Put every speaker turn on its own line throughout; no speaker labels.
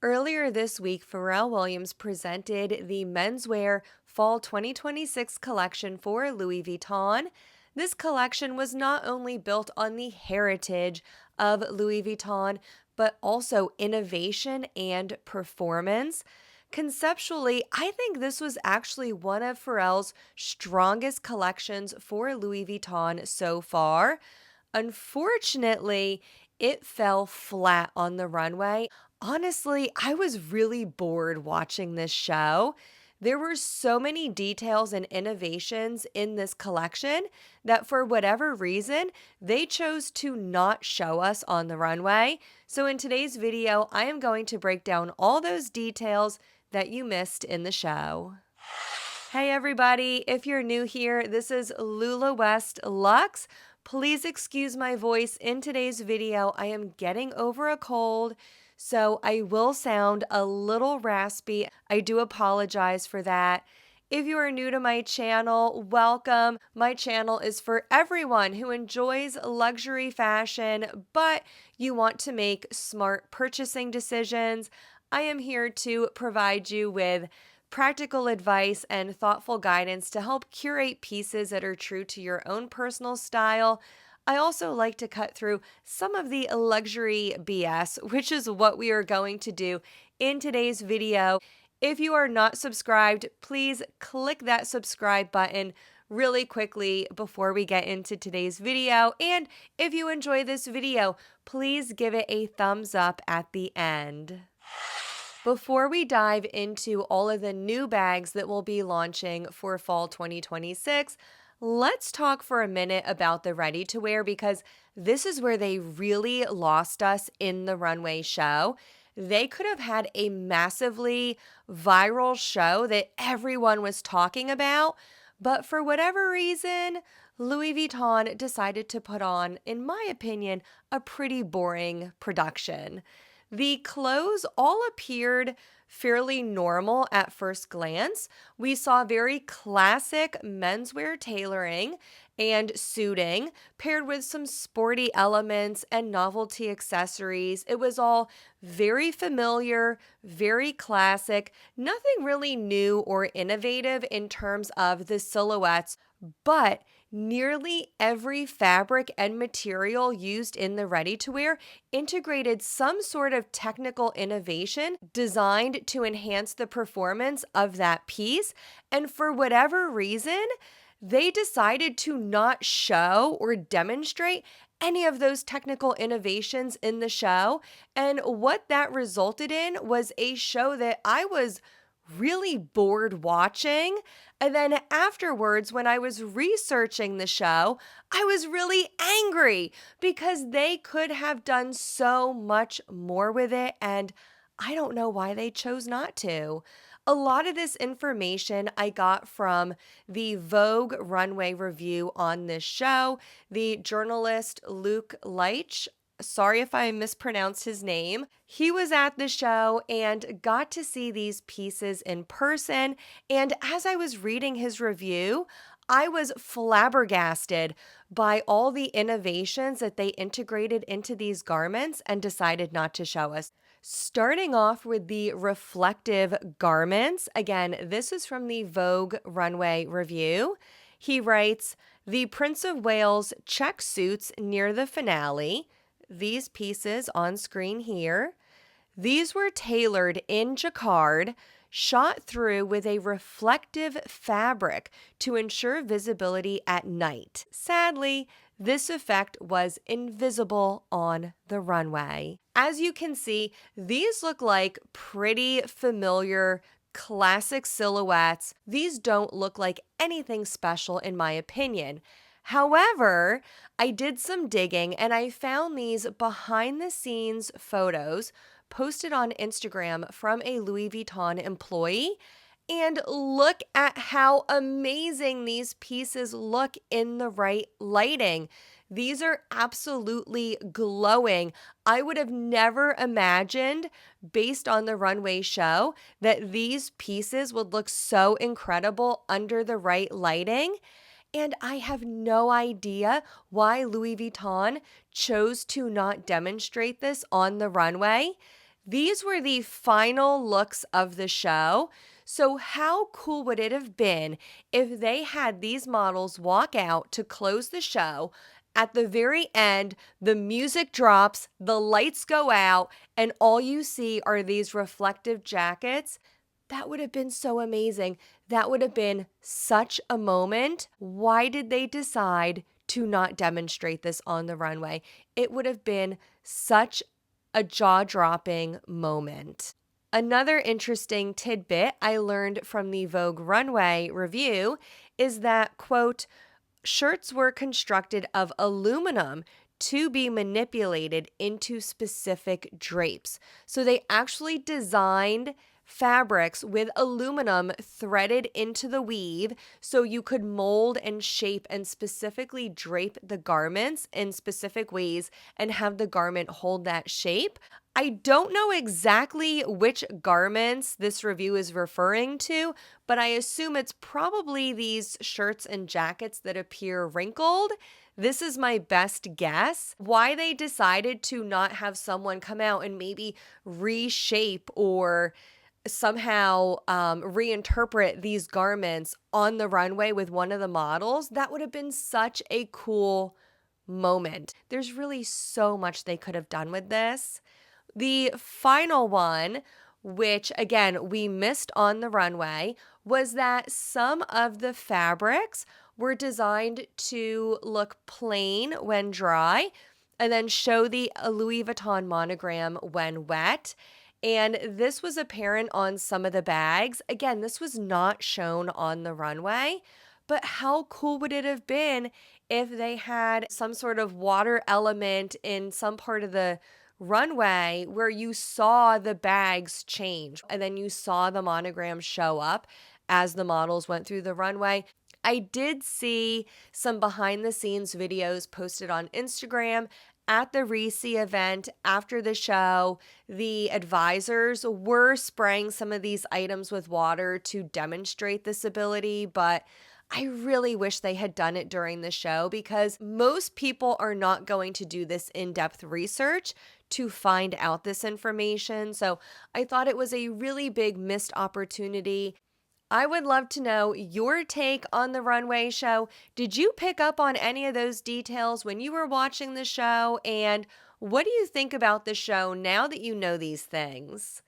Earlier this week, Pharrell Williams presented the menswear Fall 2026 collection for Louis Vuitton. This collection was not only built on the heritage of Louis Vuitton, but also innovation and performance. Conceptually, I think this was actually one of Pharrell's strongest collections for Louis Vuitton so far. Unfortunately, it fell flat on the runway. Honestly, I was really bored watching this show. There were so many details and innovations in this collection that for whatever reason, they chose to not show us on the runway. So in today's video, I am going to break down all those details that you missed in the show. Hey everybody, if you're new here, this is Lula West Luxe. Please excuse my voice in today's video. I am getting over a cold, so I will sound a little raspy. I do apologize for that. If you are new to my channel, welcome. My channel is for everyone who enjoys luxury fashion, but you want to make smart purchasing decisions. I am here to provide you with practical advice and thoughtful guidance to help curate pieces that are true to your own personal style. I also like to cut through some of the luxury BS, which is what we are going to do in today's video. If you are not subscribed, please click that subscribe button really quickly before we get into today's video. And if you enjoy this video, please give it a thumbs up at the end. Before we dive into all of the new bags that will be launching for fall 2026, let's talk for a minute about the ready-to-wear because this is where they really lost us in the runway show. They could have had a massively viral show that everyone was talking about, but for whatever reason, Louis Vuitton decided to put on, in my opinion, a pretty boring production. The clothes all appeared fairly normal at first glance. We saw very classic menswear tailoring and suiting paired with some sporty elements and novelty accessories. It was all very familiar, very classic, nothing really new or innovative in terms of the silhouettes, but nearly every fabric and material used in the ready-to-wear integrated some sort of technical innovation designed to enhance the performance of that piece. And for whatever reason, they decided to not show or demonstrate any of those technical innovations in the show. And what that resulted in was a show that I was really bored watching. And then afterwards, when I was researching the show, I was really angry because they could have done so much more with it. And I don't know why they chose not to. A lot of this information I got from the Vogue runway review on this show. The journalist Luke Leitch, sorry if I mispronounced his name. He was at the show and got to see these pieces in person. And as I was reading his review, I was flabbergasted by all the innovations that they integrated into these garments and decided not to show us. Starting off with the reflective garments. Again, this is from the Vogue runway review. He writes, "The Prince of Wales check suits near the finale." These pieces on screen here. These were tailored in jacquard, shot through with a reflective fabric to ensure visibility at night. Sadly, this effect was invisible on the runway. As you can see, these look like pretty familiar classic silhouettes. These don't look like anything special in my opinion. However, I did some digging and I found these behind the scenes photos posted on Instagram from a Louis Vuitton employee. And look at how amazing these pieces look in the right lighting. These are absolutely glowing. I would have never imagined, based on the runway show, that these pieces would look so incredible under the right lighting. And I have no idea why Louis Vuitton chose to not demonstrate this on the runway. These were the final looks of the show. So, how cool would it have been if they had these models walk out to close the show? At the very end, the music drops, the lights go out, and all you see are these reflective jackets. That would have been so amazing. That would have been such a moment. Why did they decide to not demonstrate this on the runway? It would have been such a jaw-dropping moment. Another interesting tidbit I learned from the Vogue runway review is that, quote, shirts were constructed of aluminum to be manipulated into specific drapes. So they actually designed fabrics with aluminum threaded into the weave so you could mold and shape and specifically drape the garments in specific ways and have the garment hold that shape. I don't know exactly which garments this review is referring to, but I assume it's probably these shirts and jackets that appear wrinkled. This is my best guess. Why they decided to not have someone come out and maybe reshape or somehow reinterpret these garments on the runway with one of the models, that would have been such a cool moment. There's really so much they could have done with this. The final one, which again we missed on the runway, was that some of the fabrics were designed to look plain when dry and then show the Louis Vuitton monogram when wet. And this was apparent on some of the bags. Again, this was not shown on the runway, but how cool would it have been if they had some sort of water element in some part of the runway where you saw the bags change and then you saw the monogram show up as the models went through the runway. I did see some behind the scenes videos posted on Instagram at the Reese event after the show. The advisors were spraying some of these items with water to demonstrate this ability, but I really wish they had done it during the show because most people are not going to do this in-depth research to find out this information. So I thought it was a really big missed opportunity. I would love to know your take on the runway show. Did you pick up on any of those details when you were watching the show? And what do you think about the show now that you know these things?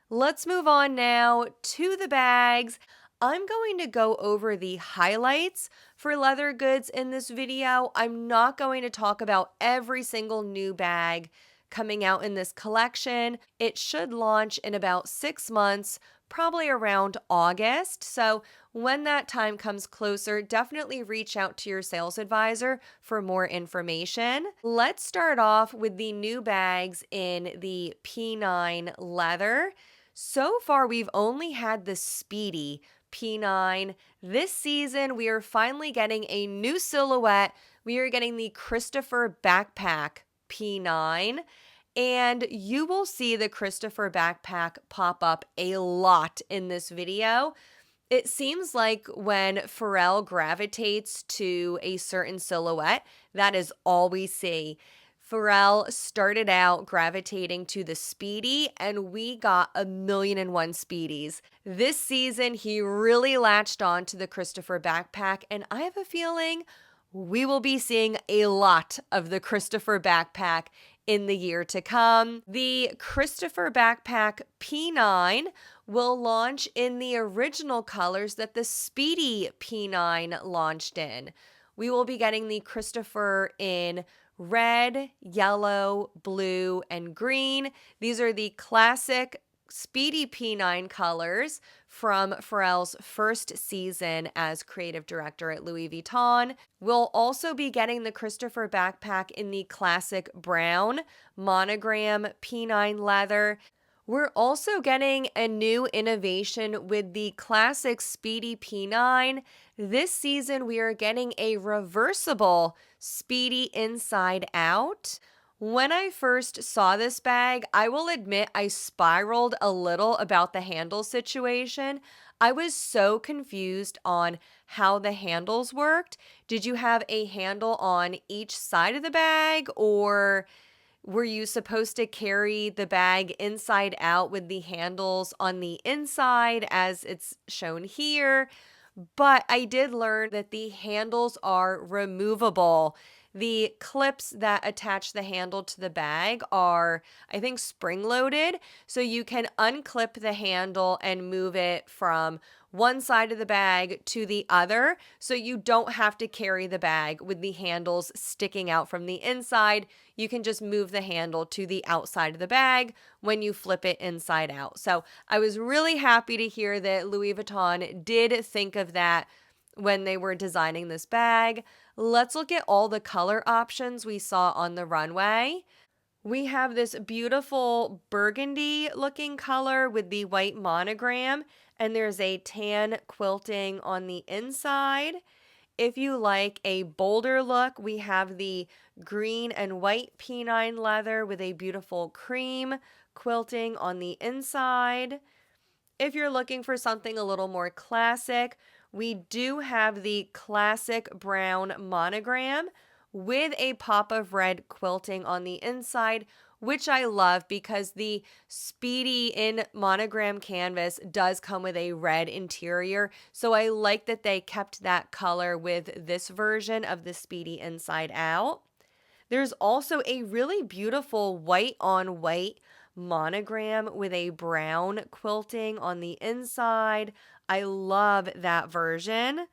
Let's move on now to the bags. I'm going to go over the highlights for leather goods in this video. I'm not going to talk about every single new bag coming out in this collection. It should launch in about 6 months, probably around August. So when that time comes closer, definitely reach out to your sales advisor for more information. Let's start off with the new bags in the P9 leather. So far, we've only had the Speedy P9. This season, we are finally getting a new silhouette. We are getting the Christopher Backpack P9. And you will see the Christopher backpack pop up a lot in this video. It seems like when Pharrell gravitates to a certain silhouette, that is all we see. Pharrell started out gravitating to the Speedy, and we got 1,000,001 Speedies. This season, he really latched on to the Christopher backpack, and I have a feeling we will be seeing a lot of the Christopher backpack in the year to come. The Christopher Backpack P9 will launch in the original colors that the Speedy P9 launched in. We will be getting the Christopher in red, yellow, blue, and green. These are the classic Speedy P9 colors from Pharrell's first season as creative director at Louis Vuitton. We'll also be getting the Christopher backpack in the classic brown monogram P9 leather. We're also getting a new innovation with the classic Speedy P9. This season, we are getting a reversible Speedy inside out. When I first saw this bag, I will admit I spiraled a little about the handle situation. I was so confused on how the handles worked. Did you have a handle on each side of the bag, or Were you supposed to carry the bag inside out with the handles on the inside as it's shown here? But I did learn that the handles are removable. The clips that attach the handle to the bag are, I think, spring loaded. So you can unclip the handle and move it from one side of the bag to the other. So you don't have to carry the bag with the handles sticking out from the inside. You can just move the handle to the outside of the bag when you flip it inside out. So I was really happy to hear that Louis Vuitton did think of that when they were designing this bag. Let's look at all the color options we saw on the runway. We have this beautiful burgundy looking color with the white monogram, and there's a tan quilting on the inside. If you like a bolder look, we have the green and white P9 leather with a beautiful cream quilting on the inside. If you're looking for something a little more classic, we do have the classic brown monogram with a pop of red quilting on the inside, which I love because the Speedy in monogram canvas does come with a red interior. So I like that they kept that color with this version of the Speedy Inside Out. There's also a really beautiful white on white monogram with a brown quilting on the inside. I love that version.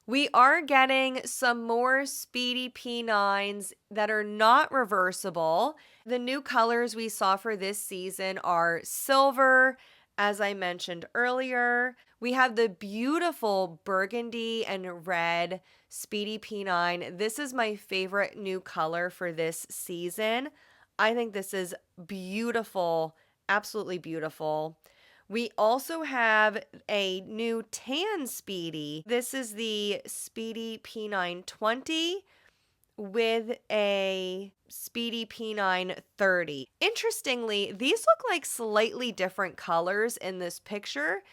We are getting some more Speedy P9s that are not reversible. The new colors we saw for this season are silver, as I mentioned earlier. We have the beautiful burgundy and red Speedy P9. This is my favorite new color for this season. I think this is beautiful, absolutely beautiful. We also have a new tan Speedy. This is the Speedy P920 with a Speedy P930. Interestingly, these look like slightly different colors in this picture.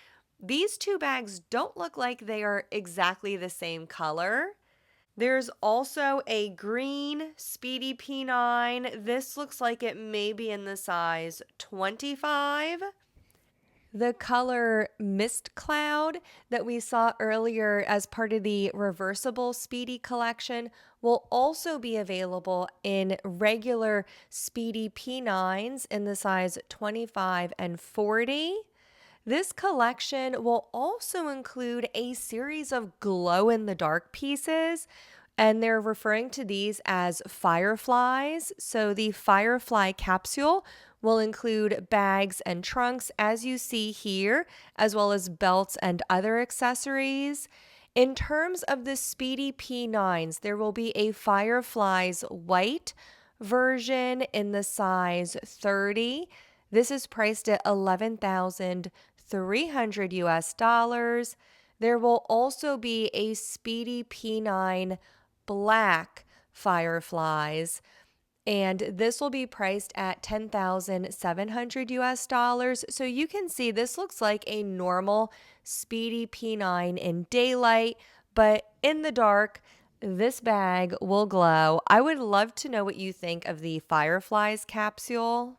These two bags don't look like they are exactly the same color. There's also a green Speedy P9. This looks like it may be in the size 25. The color Mist Cloud that we saw earlier as part of the Reversible Speedy collection will also be available in regular Speedy P9s in the size 25 and 40. This collection will also include a series of glow-in-the-dark pieces, and they're referring to these as fireflies. So the firefly capsule will include bags and trunks, as you see here, as well as belts and other accessories. In terms of the Speedy P9s, there will be a Fireflies white version in the size 30. This is priced at $11,300 US. There will also be a Speedy P9 black Fireflies, and this will be priced at $10,700 US. So you can see this looks like a normal Speedy P9 in daylight, but in the dark, this bag will glow. I would love to know what you think of the Fireflies capsule.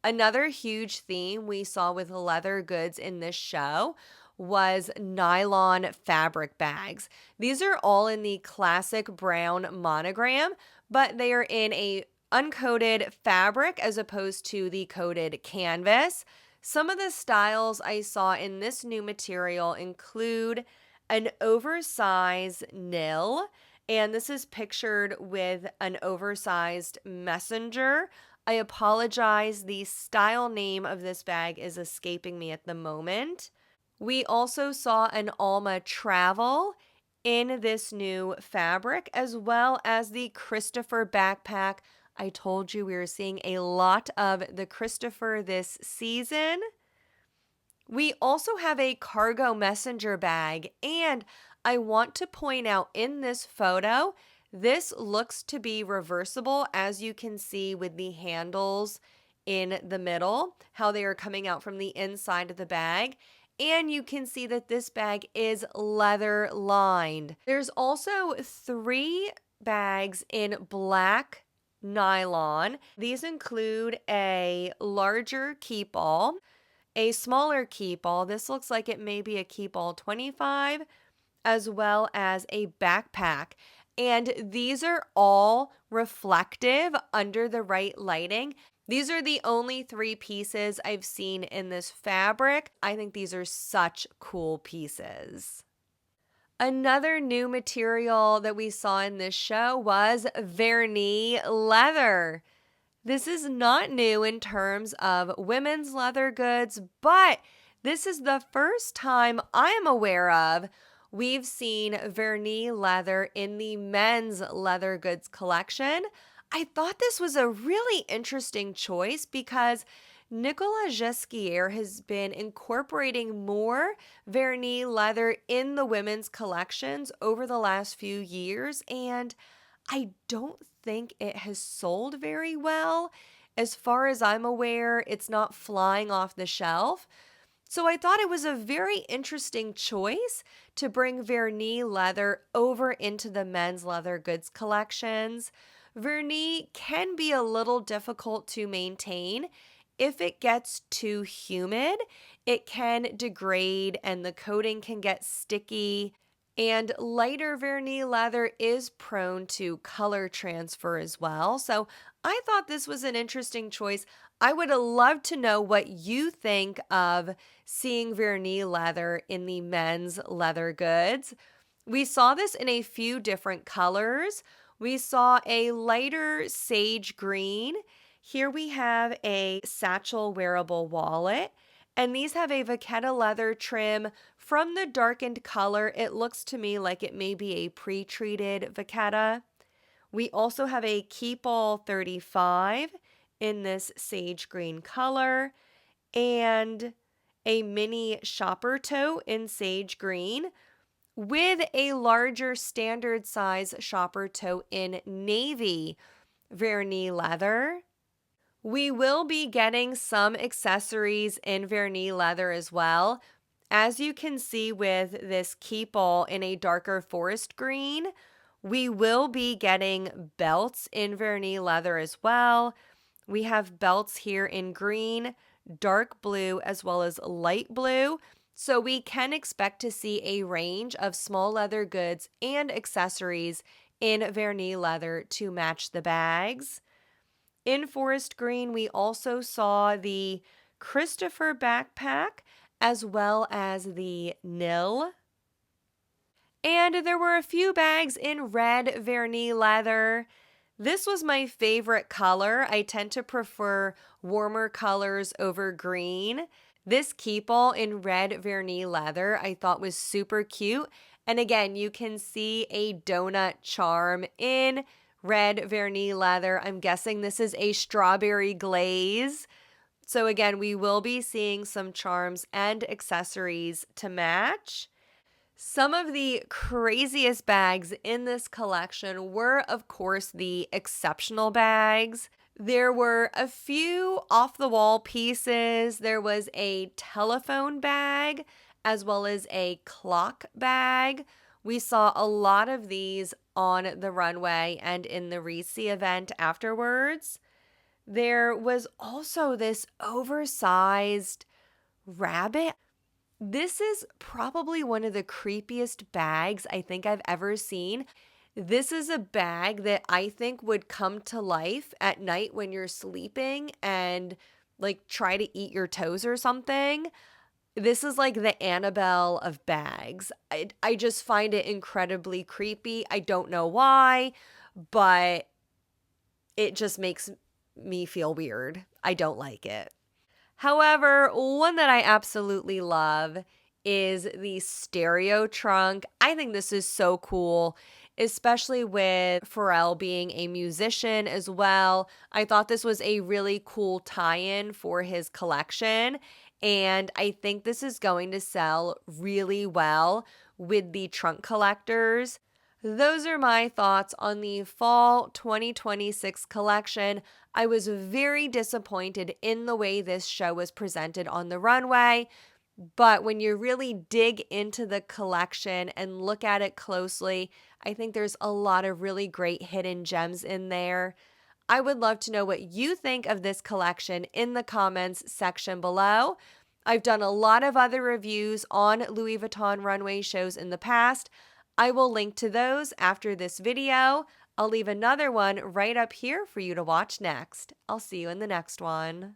Another huge theme we saw with leather goods in this show was nylon fabric bags. These are all in the classic brown monogram, but they are in a uncoated fabric as opposed to the coated canvas. Some of the styles I saw in this new material include an oversized nil, and this is pictured with an oversized messenger. I apologize, the style name of this bag is escaping me at the moment. We also saw an Alma Travel in this new fabric, as well as the Christopher backpack. I told you we were seeing a lot of the Christopher this season. We also have a cargo messenger bag, and I want to point out in this photo, this looks to be reversible, as you can see with the handles in the middle, how they are coming out from the inside of the bag. And you can see that this bag is leather lined. There's also 3 bags in black nylon. These include a larger keep ball, a smaller keep ball. This looks like it may be a keep ball 25, as well as a backpack. And these are all reflective under the right lighting. These are the only 3 pieces I've seen in this fabric. I think these are such cool pieces. Another new material that we saw in this show was vernis leather. This is not new in terms of women's leather goods, but this is the first time I am aware of we've seen vernis leather in the men's leather goods collection. I thought this was a really interesting choice because Nicolas Ghesquière has been incorporating more vernis leather in the women's collections over the last few years, and I don't think it has sold very well. As far as I'm aware, it's not flying off the shelf. So I thought it was a very interesting choice to bring vernis leather over into the men's leather goods collections. Vernis can be a little difficult to maintain. If it gets too humid, it can degrade and the coating can get sticky. And lighter vernis leather is prone to color transfer as well. So I thought this was an interesting choice. I would have loved to know what you think of seeing vernis leather in the men's leather goods. We saw this in a few different colors. We saw a lighter sage green. Here we have a satchel wearable wallet. And these have a vachetta leather trim. From the darkened color, it looks to me like it may be a pre-treated vachetta. We also have a Keepall 35 in this sage green color and a mini shopper tote in sage green with a larger standard size shopper tote in navy vernis leather. We will be getting some accessories in vernis leather as well. As you can see with this Keepall in a darker forest green, we will be getting belts in vernis leather as well. We have belts here in green, dark blue, as well as light blue. So we can expect to see a range of small leather goods and accessories in vernis leather to match the bags. In forest green, we also saw the Christopher backpack as well as the Nil. And there were a few bags in red vernis leather. This was my favorite color. I tend to prefer warmer colors over green. This Keepall in red vernis leather I thought was super cute. And again, you can see a donut charm in red vernis leather. I'm guessing this is a strawberry glaze. So again, we will be seeing some charms and accessories to match. Some of the craziest bags in this collection were, of course, the exceptional bags. There were a few off-the-wall pieces. There was a telephone bag as well as a clock bag. We saw a lot of these on the runway and in the Reese event afterwards. There was also this oversized rabbit. This is probably one of the creepiest bags I think I've ever seen. This is a bag that I think would come to life at night when you're sleeping and like try to eat your toes or something. This is like the Annabelle of bags. I just find it incredibly creepy. I don't know why, but it just makes me feel weird. I don't like it. However, one that I absolutely love is the stereo trunk. I think this is so cool, especially with Pharrell being a musician as well. I thought this was a really cool tie-in for his collection, and I think this is going to sell really well with the trunk collectors. Those are my thoughts on the fall 2026 collection. I was very disappointed in the way this show was presented on the runway, but when you really dig into the collection and look at it closely, I think there's a lot of really great hidden gems in there. I would love to know what you think of this collection in the comments section below. I've done a lot of other reviews on Louis Vuitton runway shows in the past. I will link to those after this video. I'll leave another one right up here for you to watch next. I'll see you in the next one.